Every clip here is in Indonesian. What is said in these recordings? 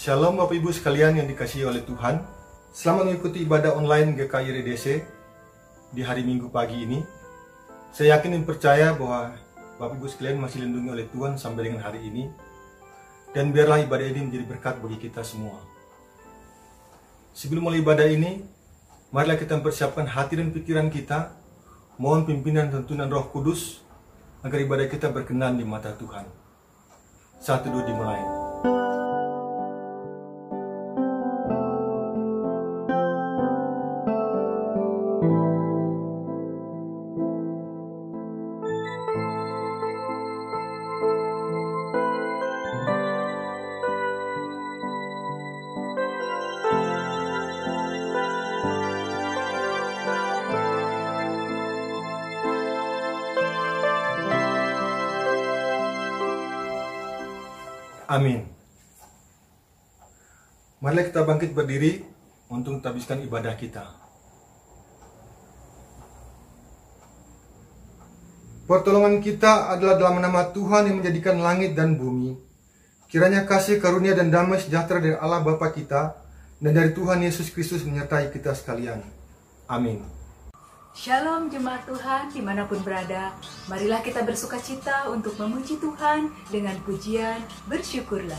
Shalom Bapak Ibu sekalian yang dikasihi oleh Tuhan. Selamat mengikuti ibadah online GKI RDC di hari Minggu pagi ini. Saya yakin dan percaya bahwa Bapak Ibu sekalian masih dilindungi oleh Tuhan sampai dengan hari ini. Dan biarlah ibadah ini menjadi berkat bagi kita semua. Sebelum mulai ibadah ini, marilah kita mempersiapkan hati dan pikiran kita. Mohon pimpinan dan tuntunan Roh Kudus agar ibadah kita berkenan di mata Tuhan. 1, 2 dimulai. Amin. Marilah kita bangkit berdiri untuk menghabiskan ibadah kita. Pertolongan kita adalah dalam nama Tuhan yang menjadikan langit dan bumi. Kiranya kasih karunia dan damai sejahtera dari Allah Bapa kita dan dari Tuhan Yesus Kristus menyertai kita sekalian. Amin. Shalom jemaat Tuhan dimanapun berada, marilah kita bersuka cita untuk memuji Tuhan dengan pujian bersyukurlah.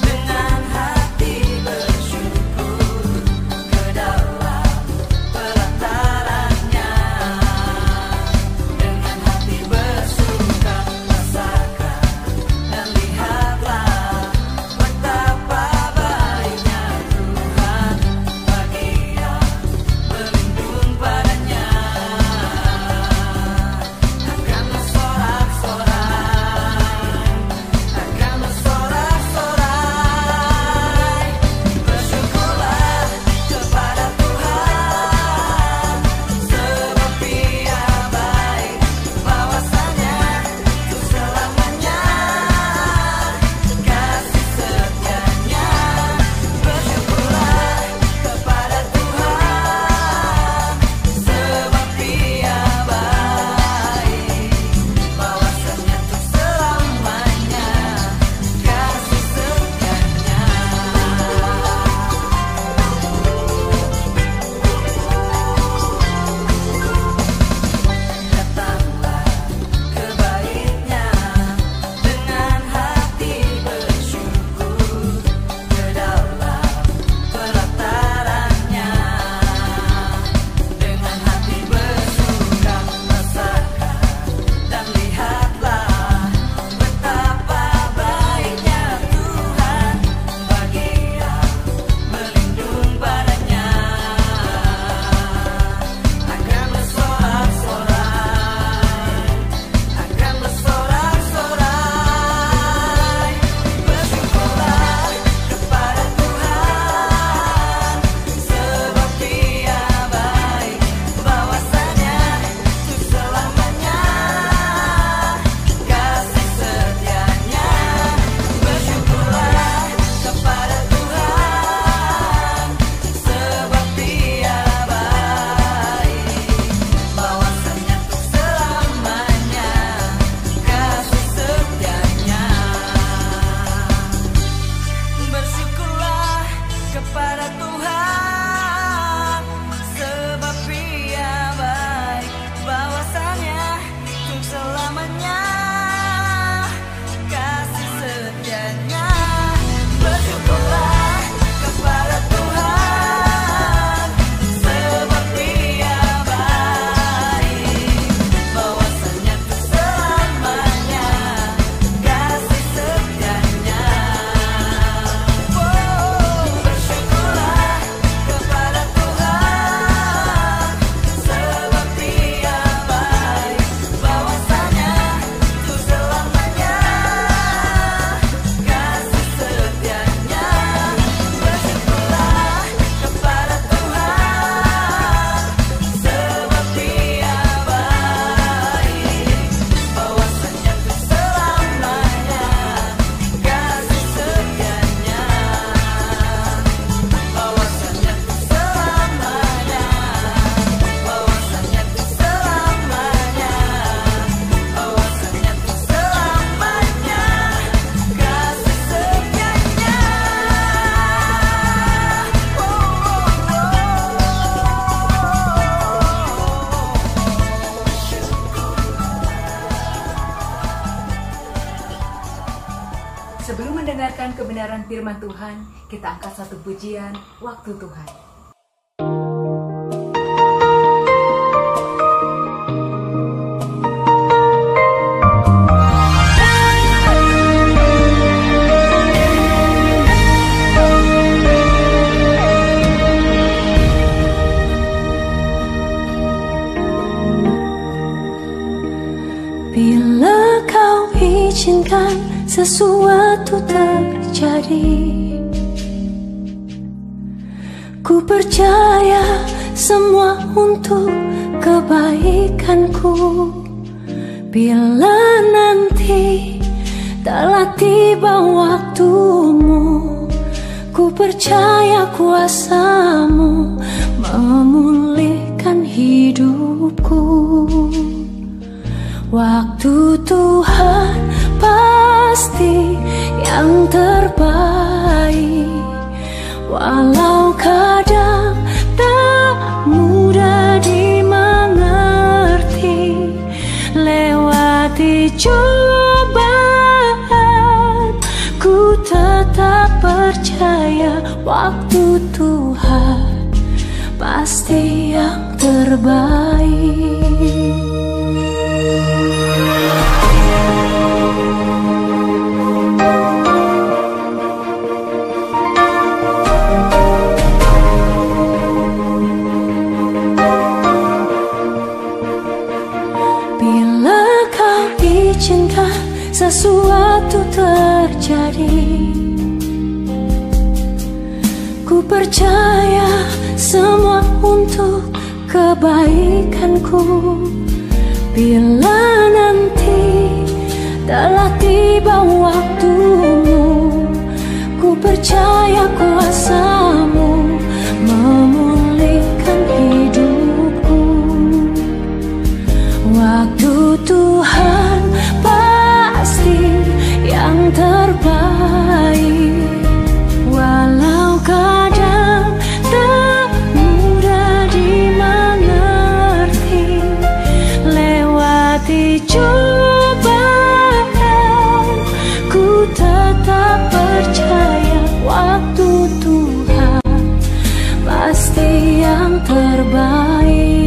Dengan hati bersyukur Sebelum mendengarkan kebenaran firman Tuhan, kita angkat satu pujian Waktu Tuhan. Bila kau izinkan sesuatu terjadi, ku percaya semua untuk kebaikanku. Bila nanti telah tiba waktumu, ku percaya kuasamu memulihkan hidupku. Waktu Tuhan pasti yang terbaik, walau kadang tak mudah dimengerti. Lewati cobaan, ku tetap percaya waktu Tuhan pasti yang terbaik. Bila kau izinkan sesuatu terjadi, ku percaya semua untuk kebaikanku. Bila nanti telah tiba waktumu, ku percaya kuasamu memulihkan hidupku. Waktu Tuhan pasti yang terbaik, walau kadang tak mudah dimengerti. Lewati cobaan, ku tetap percaya waktu Tuhan pasti yang terbaik.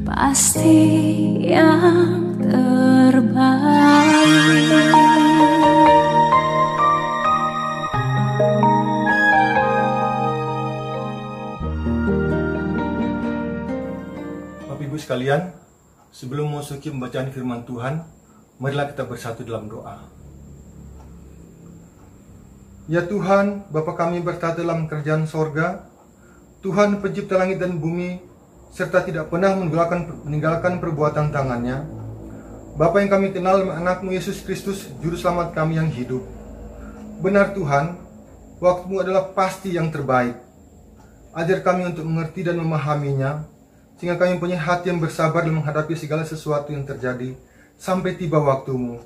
Pasti yang terbaik. Bapak Ibu sekalian, sebelum memasuki pembacaan firman Tuhan, marilah kita bersatu dalam doa. Ya Tuhan, Bapa kami bertata dalam kerajaan sorga, Tuhan pencipta langit dan bumi, serta tidak pernah meninggalkan perbuatan tangannya, Bapa yang kami kenal dalam anakmu Yesus Kristus, Juru Selamat kami yang hidup. Benar Tuhan, waktu-Mu adalah pasti yang terbaik. Ajar kami untuk mengerti dan memahaminya, sehingga kami mempunyai hati yang bersabar dalam menghadapi segala sesuatu yang terjadi, sampai tiba waktu-Mu.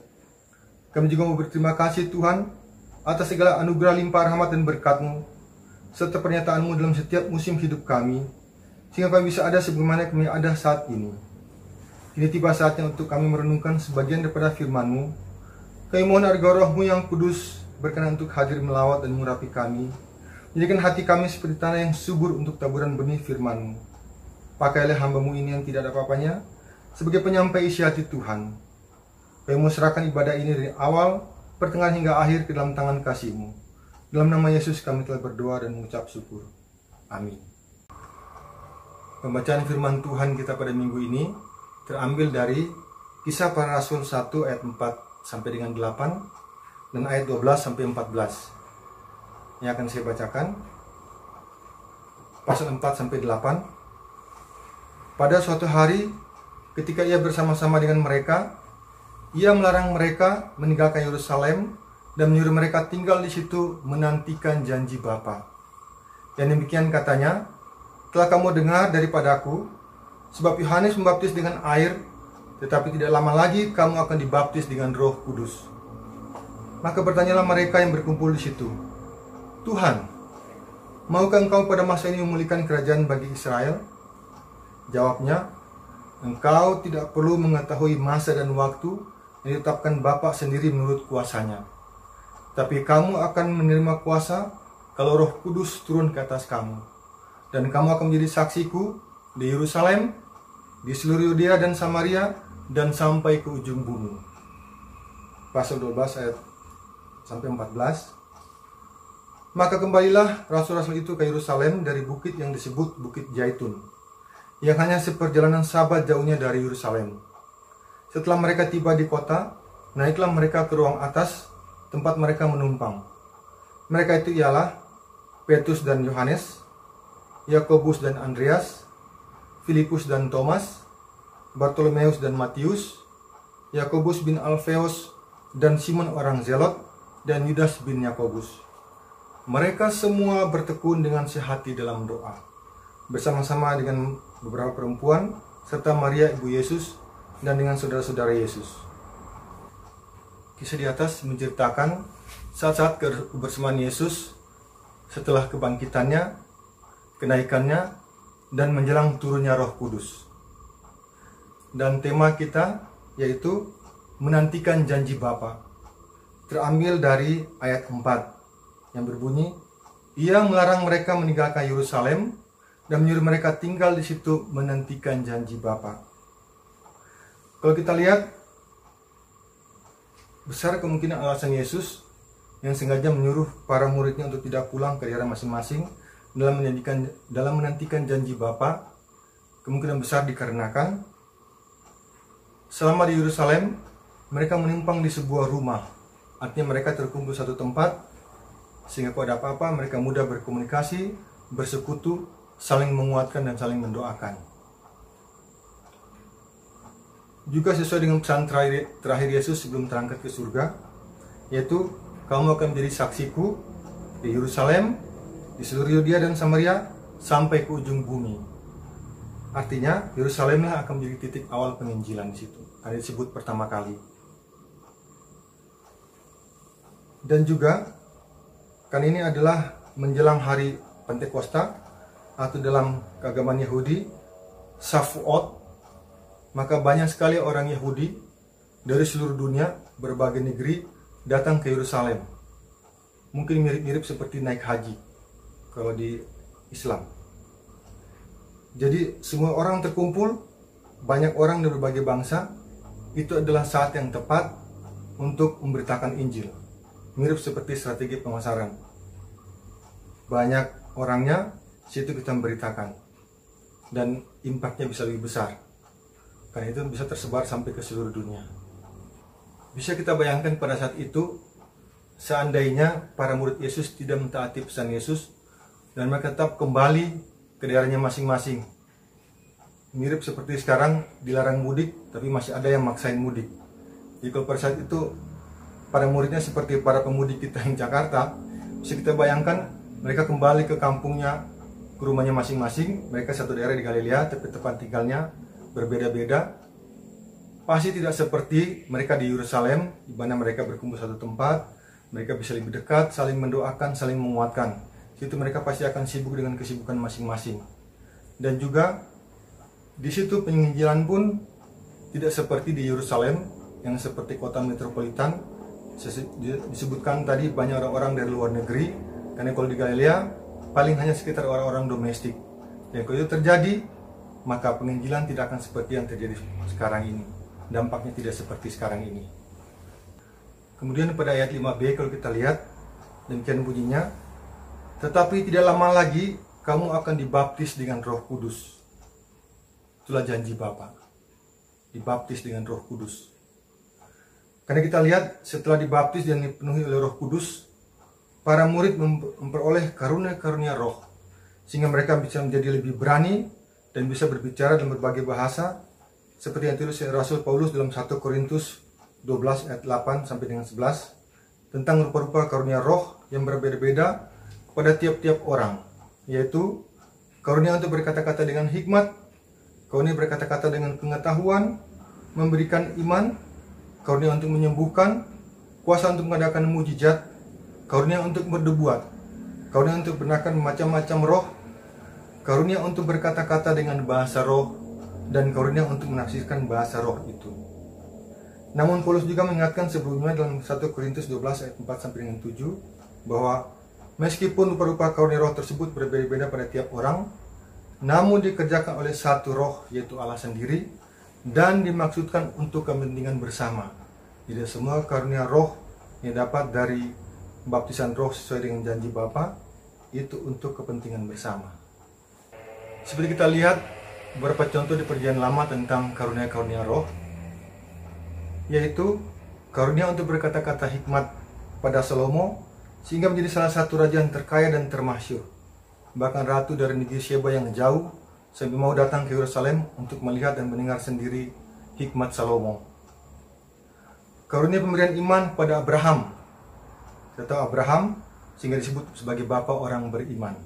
Kami juga mau berterima kasih Tuhan, atas segala anugerah limpah rahmat dan berkat-Mu, serta pernyataan-Mu dalam setiap musim hidup kami, sehingga kami bisa ada sebagaimana kami ada saat ini. Kini tiba saatnya untuk kami merenungkan sebagian daripada firman-Mu. Kami mohon agar Roh-Mu yang kudus berkenan untuk hadir melawat dan mengurapi kami. Jadikan hati kami seperti tanah yang subur untuk taburan benih firman-Mu. Pakailah hamba-Mu ini yang tidak ada apa-apanya sebagai penyampai isi hati Tuhan. Kami mau serahkan ibadah ini dari awal, pertengahan hingga akhir ke dalam tangan kasih-Mu. Dalam nama Yesus kami telah berdoa dan mengucap syukur. Amin. Pembacaan firman Tuhan kita pada minggu ini terambil dari Kisah Para Rasul 1 ayat 4 sampai dengan 8 dan ayat 12 sampai 14. Yang akan saya bacakan pasal 4 sampai 8. Pada suatu hari ketika ia bersama-sama dengan mereka, ia melarang mereka meninggalkan Yerusalem dan menyuruh mereka tinggal di situ menantikan janji Bapa. Dan demikian katanya, telah kamu dengar daripadaku, sebab Yohanes membaptis dengan air, tetapi tidak lama lagi kamu akan dibaptis dengan Roh Kudus. Maka bertanyalah mereka yang berkumpul di situ, Tuhan, maukah Engkau pada masa ini memulihkan kerajaan bagi Israel? Jawabnya, Engkau tidak perlu mengetahui masa dan waktu yang ditetapkan Bapa sendiri menurut kuasanya. Tapi kamu akan menerima kuasa kalau Roh Kudus turun ke atas kamu. Dan kamu akan menjadi saksiku di Yerusalem, di seluruh Yudea dan Samaria, dan sampai ke ujung bumi. Pasal 12 ayat sampai 14. Maka kembalilah rasul-rasul itu ke Yerusalem dari bukit yang disebut Bukit Zaitun, yang hanya seperjalanan sabat jauhnya dari Yerusalem. Setelah mereka tiba di kota, naiklah mereka ke ruang atas, tempat mereka menumpang. Mereka itu ialah Petrus dan Yohanes, Yakobus dan Andreas, Filipus dan Thomas, Bartolomeus dan Matius, Yakobus bin Alfeus dan Simon orang Zelot, dan Yudas bin Yakobus. Mereka semua bertekun dengan sehati dalam doa, bersama-sama dengan beberapa perempuan, serta Maria ibu Yesus, dan dengan saudara-saudara Yesus. Kisah di atas menceritakan saat-saat kebersamaan Yesus setelah kebangkitannya, kenaikannya, dan menjelang turunnya Roh Kudus. Dan tema kita yaitu menantikan janji Bapa. Terambil dari ayat 4 yang berbunyi, ia melarang mereka meninggalkan Yerusalem dan menyuruh mereka tinggal di situ menantikan janji Bapa. Kalau kita lihat, besar kemungkinan alasan Yesus yang sengaja menyuruh para muridnya untuk tidak pulang ke daerah masing-masing dalam menantikan janji Bapa, kemungkinan besar dikarenakan selama di Yerusalem mereka menimpang di sebuah rumah. Artinya mereka terkumpul satu tempat, sehingga kalau ada apa-apa mereka mudah berkomunikasi, bersekutu, saling menguatkan dan saling mendoakan. Juga sesuai dengan pesan terakhir Yesus sebelum terangkat ke surga, yaitu kamu akan menjadi saksiku di Yerusalem, di seluruh Yudea dan Samaria, sampai ke ujung bumi. Artinya Yerusalemlah akan menjadi titik awal penginjilan di situ. Ada disebut pertama kali. Dan juga kan ini adalah menjelang hari Pentakosta atau dalam keagamaan Yahudi Shavuot. Maka banyak sekali orang Yahudi dari seluruh dunia, berbagai negeri datang ke Yerusalem. Mungkin mirip-mirip seperti naik haji kalau di Islam. Jadi semua orang terkumpul, banyak orang dari berbagai bangsa. Itu adalah saat yang tepat untuk memberitakan Injil. Mirip seperti strategi pemasaran. Banyak orangnya, situ kita memberitakan. Dan impactnya bisa lebih besar. Karena itu bisa tersebar sampai ke seluruh dunia. Bisa kita bayangkan pada saat itu, seandainya para murid Yesus tidak mentaati pesan Yesus, dan mereka tetap kembali ke daerahnya masing-masing. Mirip seperti sekarang dilarang mudik, tapi masih ada yang maksain mudik. Jadi kalau pada saat itu para muridnya seperti para pemudik kita yang Jakarta, bisa kita bayangkan mereka kembali ke kampungnya, ke rumahnya masing-masing. Mereka satu daerah di Galilea, tapi tempat tinggalnya berbeda-beda. Pasti tidak seperti mereka di Yerusalem, di mana mereka berkumpul satu tempat, mereka bisa lebih dekat, saling mendoakan, saling menguatkan. Situ mereka pasti akan sibuk dengan kesibukan masing-masing. Dan juga di situ penginjilan pun tidak seperti di Yerusalem yang seperti kota metropolitan. Disebutkan tadi banyak orang-orang dari luar negeri, karena kalau di Galilea paling hanya sekitar orang-orang domestik. Dan kalau itu terjadi, maka penginjilan tidak akan seperti yang terjadi sekarang ini. Dampaknya tidak seperti sekarang ini. Kemudian pada ayat 5b kalau kita lihat, demikian bunyinya, tetapi tidak lama lagi kamu akan dibaptis dengan Roh Kudus. Itulah janji Bapa, dibaptis dengan Roh Kudus. Karena kita lihat setelah dibaptis dan dipenuhi oleh Roh Kudus, para murid memperoleh karunia-karunia Roh, sehingga mereka bisa menjadi lebih berani dan bisa berbicara dalam berbagai bahasa, seperti yang ditulis Rasul Paulus dalam 1 Korintus 12 ayat 8 sampai dengan 11, tentang rupa-rupa karunia Roh yang berbeda-beda kepada tiap-tiap orang, yaitu karunia untuk berkata-kata dengan hikmat, karunia berkata-kata dengan pengetahuan, memberikan iman, karunia untuk menyembuhkan, kuasa untuk mengadakan mujizat, karunia untuk bernubuat, karunia untuk benarkan macam-macam roh, karunia untuk berkata-kata dengan bahasa roh, dan karunia untuk menafsirkan bahasa roh itu. Namun Paulus juga mengingatkan sebelumnya dalam 1 Korintus 12 ayat 4 sampai dengan 7 bahwa meskipun rupa-rupa karunia roh tersebut berbeda-beda pada tiap orang, namun dikerjakan oleh satu roh, yaitu Allah sendiri, dan dimaksudkan untuk kepentingan bersama. Tidak semua karunia roh yang dapat dari baptisan roh sesuai dengan janji Bapa itu untuk kepentingan bersama. Seperti kita lihat beberapa contoh di Perjanjian Lama tentang karunia-karunia roh, yaitu karunia untuk berkata-kata hikmat pada Salomo, sehingga menjadi salah satu raja yang terkaya dan termasyhur. Bahkan ratu dari negeri Sheba yang jauh sampai mau datang ke Yerusalem untuk melihat dan mendengar sendiri hikmat Salomo. Karunia pemberian iman pada Abraham, kita tahu Abraham sehingga disebut sebagai bapa orang beriman.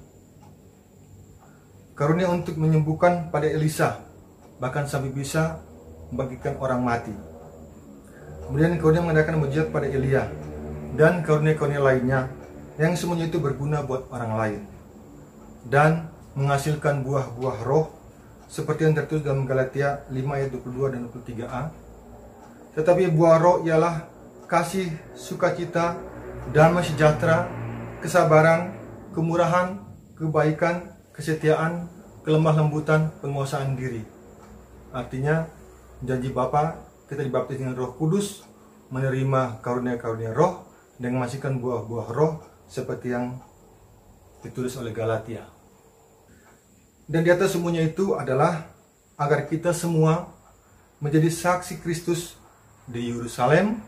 Karunia untuk menyembuhkan pada Elisa, bahkan sampai bisa membangkitkan orang mati. Kemudian karunia mengadakan mujizat pada Elia, dan karunia-karunia lainnya yang semuanya itu berguna buat orang lain, dan menghasilkan buah-buah roh seperti yang tertulis dalam Galatia 5 ayat 22 dan 23a. Tetapi buah roh ialah kasih, sukacita, damai sejahtera, kesabaran, kemurahan, kebaikan, kesetiaan, kelemah lembutan, penguasaan diri. Artinya janji Bapa, kita dibaptis dengan Roh Kudus, menerima karunia-karunia roh, dan menghasilkan buah-buah roh seperti yang ditulis oleh Galatia. Dan di atas semuanya itu adalah agar kita semua menjadi saksi Kristus di Yerusalem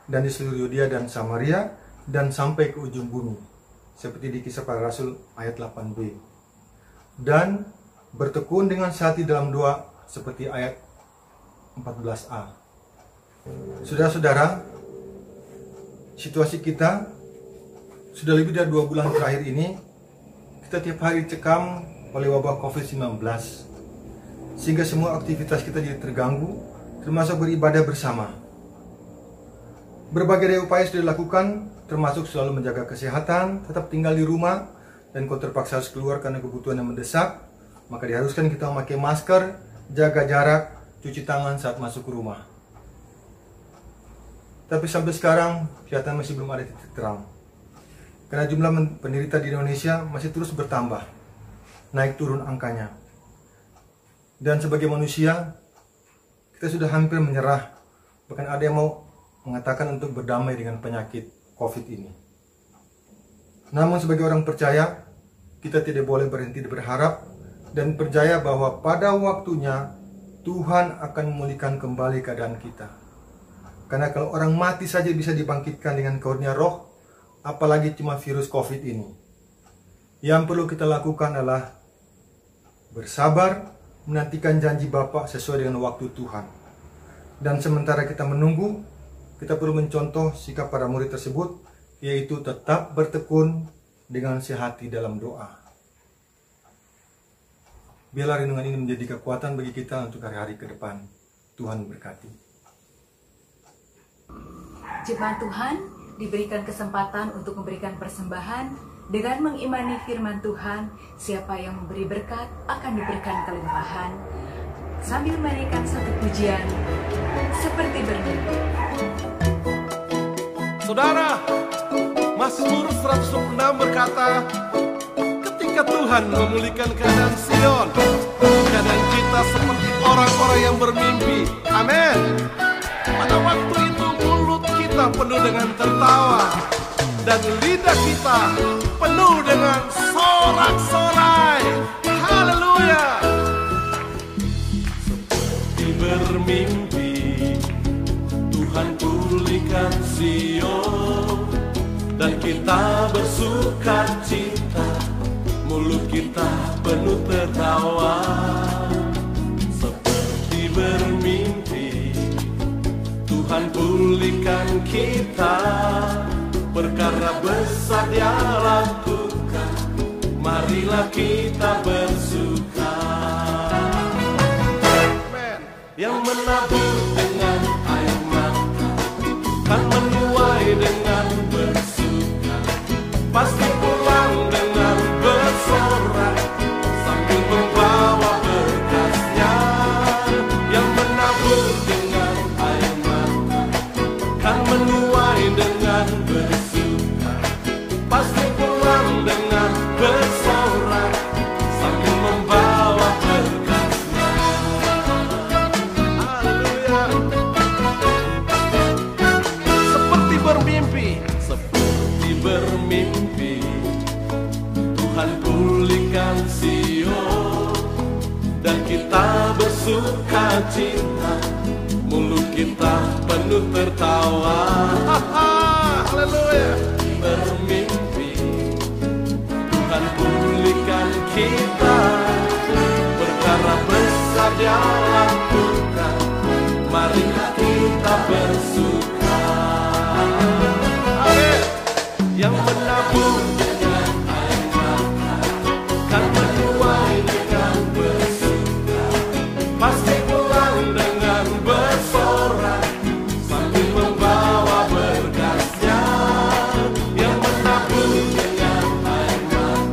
dan di seluruh Yudea dan Samaria dan sampai ke ujung bumi, seperti di Kisah Para Rasul ayat 8b. Dan bertekun dengan hati dalam doa seperti ayat 14a. Saudara-saudara, situasi kita sudah lebih dari 2 bulan terakhir ini, kita tiap hari dicekam oleh wabah COVID-19, sehingga semua aktivitas kita jadi terganggu, termasuk beribadah bersama. Berbagai upaya sudah dilakukan, termasuk selalu menjaga kesehatan, tetap tinggal di rumah, dan kalau terpaksa harus keluar karena kebutuhan yang mendesak, maka diharuskan kita memakai masker, jaga jarak, cuci tangan saat masuk ke rumah. Tapi sampai sekarang kelihatan masih belum ada titik terang, karena jumlah penderita di Indonesia masih terus bertambah, naik turun angkanya. Dan sebagai manusia, kita sudah hampir menyerah, bahkan ada yang mau mengatakan untuk berdamai dengan penyakit COVID ini. Namun sebagai orang percaya, kita tidak boleh berhenti berharap dan percaya bahwa pada waktunya Tuhan akan memulihkan kembali keadaan kita. Karena kalau orang mati saja bisa dibangkitkan dengan karunia roh, apalagi cuma virus COVID ini. Yang perlu kita lakukan adalah bersabar, menantikan janji Bapa sesuai dengan waktu Tuhan. Dan sementara kita menunggu, kita perlu mencontoh sikap para murid tersebut, yaitu tetap bertekun dengan sehati dalam doa. Biarlah renungan ini menjadi kekuatan bagi kita untuk hari-hari ke depan. Tuhan berkati. Jemaat Tuhan diberikan kesempatan untuk memberikan persembahan dengan mengimani firman Tuhan. Siapa yang memberi berkat akan diberikan kelimpahan. Sambil menaikkan satu pujian seperti bermimpi. Saudara, Mazmur 126 berkata, ketika Tuhan memulihkan keadaan Sion, keadaan kita seperti orang-orang yang bermimpi. Amin. Pada waktu itu mulut kita penuh dengan tertawa dan lidah kita penuh dengan sorak-sorai. Haleluya. Seperti bermimpi, Tuhan pulihkan Sion, dan kita bersuka cita, mulut kita penuh tertawa. Seperti bermimpi, Tuhan pulihkan kita, perkara besar Dia lakukan, marilah kita bersuka. Amen. Yang menabur dengan air mata kan menuai dengan bersuka, pasti pulang dengan bersorak sambil membawa berkasnya. Yang menabur dengan air mata kan menuai dengan bersuka, pasti pulang dengan bersorak sambil membawa berkasnya. Haleluya. Seperti bermimpi, Tuhan pulihkan Sion, dan kita bersuka cita, mulut kita penuh tertawa. Haleluya. Bermimpi, Tuhan pulihkan kita, perkara besar Dia lakukan, marilah kita bersuka. Amin. Yang menabur dengan air mata kan menuai dengan bersuka, pasti pulang dengan bersorak sambil membawa berkasnya. Yang menabur dengan air mata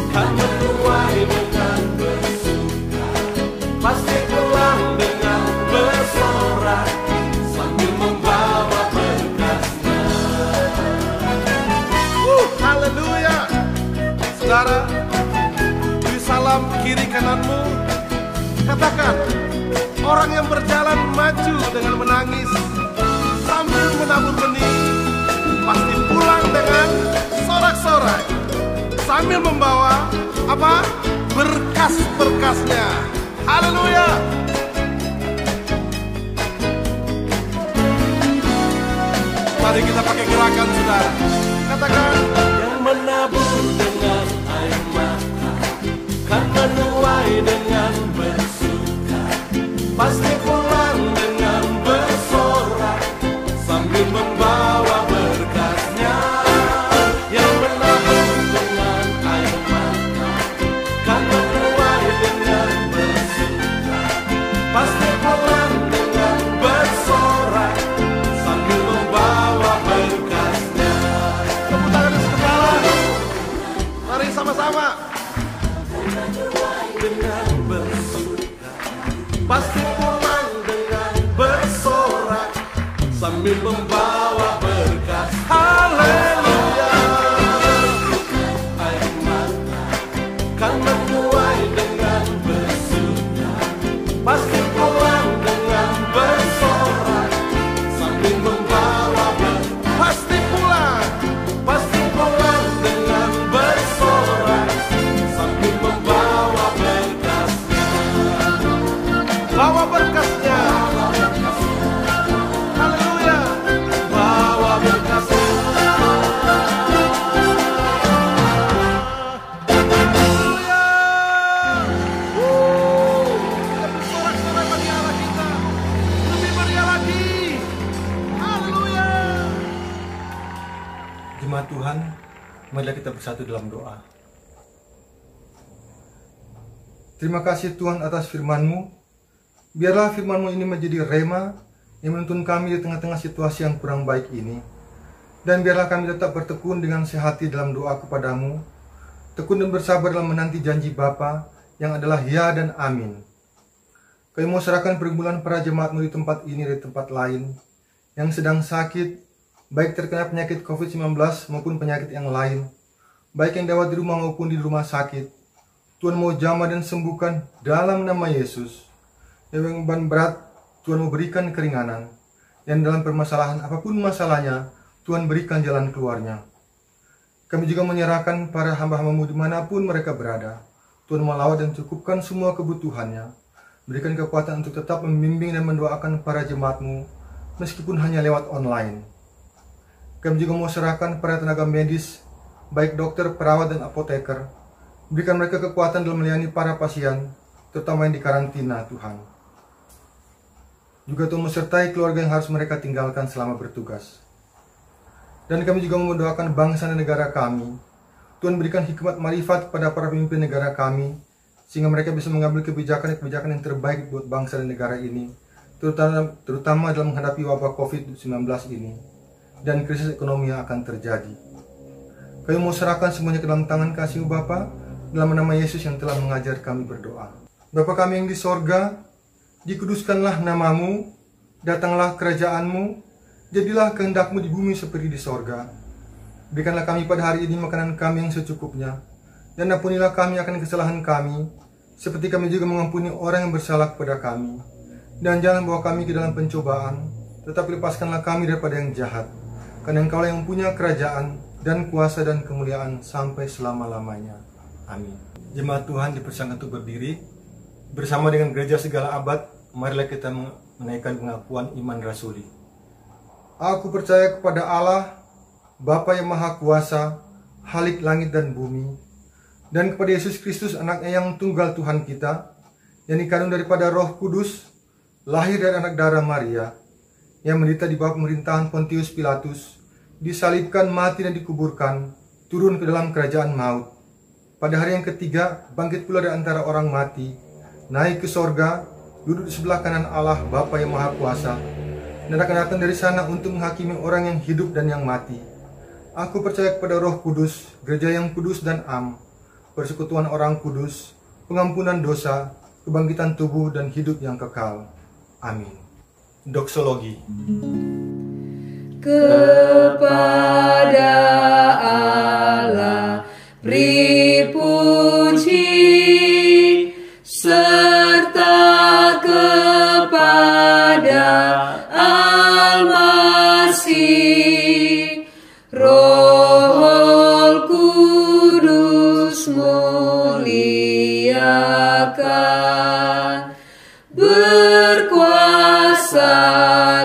kan menuai dengan bersuka, pasti pulang dengan bersorak sambil membawa berkasnya. Haleluya. Saudara, beri salam kiri kananmu, katakan, orang yang berjalan maju dengan menangis sambil menabur benih, pasti pulang dengan sorak-sorai sambil membawa apa? Berkas-berkasnya. Haleluya. Mari kita pakai gerakan, saudara. Katakan, yang menabur dengan air mata kan menuai dengan bersuka, pasti pulang dengan bersorak sambil membawa berkasnya. Yang menabur dengan air mata kan menuai dengan bersuka, pasti pulang dengan bersorak sambil membawa berkasnya. Tepuk tangan di kepala. Mari sama-sama. Dengan bersuka, pasti pulang dengan bersorak sambil membawa berkas. Haleluya. Air mata kan menuai dengan bersuka, pasti pulang dengan bersorak sambil membawa berkas. Pasti pulang dengan bersorak sambil membawa berkasnya. Bawa berkasnya. Haleluya. kita bersatu dalam doa. Terima kasih Tuhan atas firman-Mu. Biarlah firman-Mu ini menjadi rema yang menuntun kami di tengah-tengah situasi yang kurang baik ini. Dan biarlah kami tetap bertekun dengan sehati dalam doa kepadamu, tekun dan bersabar dalam menanti janji Bapa yang adalah ya dan amin. Kami mau serahkan pergumulan para jemaat-Mu di tempat ini dan di tempat lain yang sedang sakit, baik terkena penyakit COVID-19 maupun penyakit yang lain, baik yang dirawat di rumah maupun di rumah sakit. Tuhan mau jamah dan sembuhkan dalam nama Yesus. Yang beban berat, Tuhan mau berikan keringanan. Yang dalam permasalahan apapun masalahnya, Tuhan berikan jalan keluarnya. Kami juga menyerahkan para hamba-hamba-Mu dimanapun mereka berada. Tuhan melawat dan cukupkan semua kebutuhannya. Berikan kekuatan untuk tetap membimbing dan mendoakan para jemaat-Mu, meskipun hanya lewat online. Kami juga mau serahkan para tenaga medis, baik dokter, perawat, dan apoteker. Berikan mereka kekuatan dalam melayani para pasien, terutama yang dikarantina, Tuhan. Juga Tuhan menyertai keluarga yang harus mereka tinggalkan selama bertugas. Dan kami juga mendoakan bangsa dan negara kami. Tuhan berikan hikmat marifat kepada para pemimpin negara kami, sehingga mereka bisa mengambil kebijakan-kebijakan yang terbaik buat bangsa dan negara ini, terutama dalam menghadapi wabah COVID-19 ini, dan krisis ekonomi yang akan terjadi. Kami mau serahkan semuanya ke dalam tangan kasih-Mu Bapa, dalam nama Yesus yang telah mengajar kami berdoa. Bapa kami yang di sorga, dikuduskanlah nama-Mu, datanglah kerajaan-Mu, jadilah kehendak-Mu di bumi seperti di sorga. Berikanlah kami pada hari ini makanan kami yang secukupnya, dan ampunilah kami akan kesalahan kami, seperti kami juga mengampuni orang yang bersalah kepada kami. Dan jangan bawa kami ke dalam pencobaan, tetapi lepaskanlah kami daripada yang jahat. Karena Engkau yang punya kerajaan dan kuasa dan kemuliaan sampai selama-lamanya. Amin. Jemaat Tuhan dipersilakan untuk berdiri. Bersama dengan gereja segala abad, marilah kita menaikkan pengakuan iman rasuli. Aku percaya kepada Allah, Bapa yang Maha Kuasa, Khalik langit dan bumi, dan kepada Yesus Kristus, anaknya yang tunggal Tuhan kita, yang dikandung daripada Roh Kudus, lahir dari anak darah Maria, yang menderita di bawah pemerintahan Pontius Pilatus, disalibkan, mati dan dikuburkan, turun ke dalam kerajaan maut. Pada hari yang ketiga, bangkit pula dari antara orang mati, naik ke sorga, duduk di sebelah kanan Allah Bapa yang Maha Kuasa, dan akan datang dari sana untuk menghakimi orang yang hidup dan yang mati. Aku percaya kepada Roh Kudus, gereja yang kudus dan am, persekutuan orang kudus, pengampunan dosa, kebangkitan tubuh dan hidup yang kekal. Amin. Doksologi. Kepada Allah beri puji, serta kepada Al-Masih, Roh Kudus muliakan, berkuasa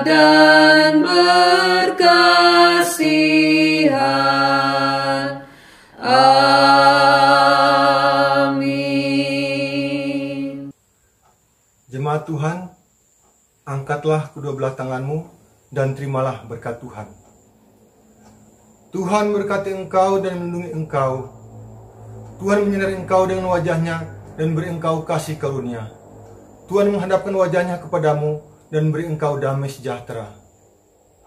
dan berkasihan. Amin. Jemaat Tuhan, angkatlah kedua belah tanganmu dan terimalah berkat Tuhan. Tuhan berkati engkau dan melindungi engkau. Tuhan menyinari engkau dengan wajahnya dan beri engkau kasih karunia. Tuhan menghadapkan wajahnya kepadamu dan beri engkau damai sejahtera.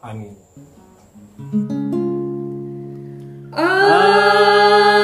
Amin. Amin.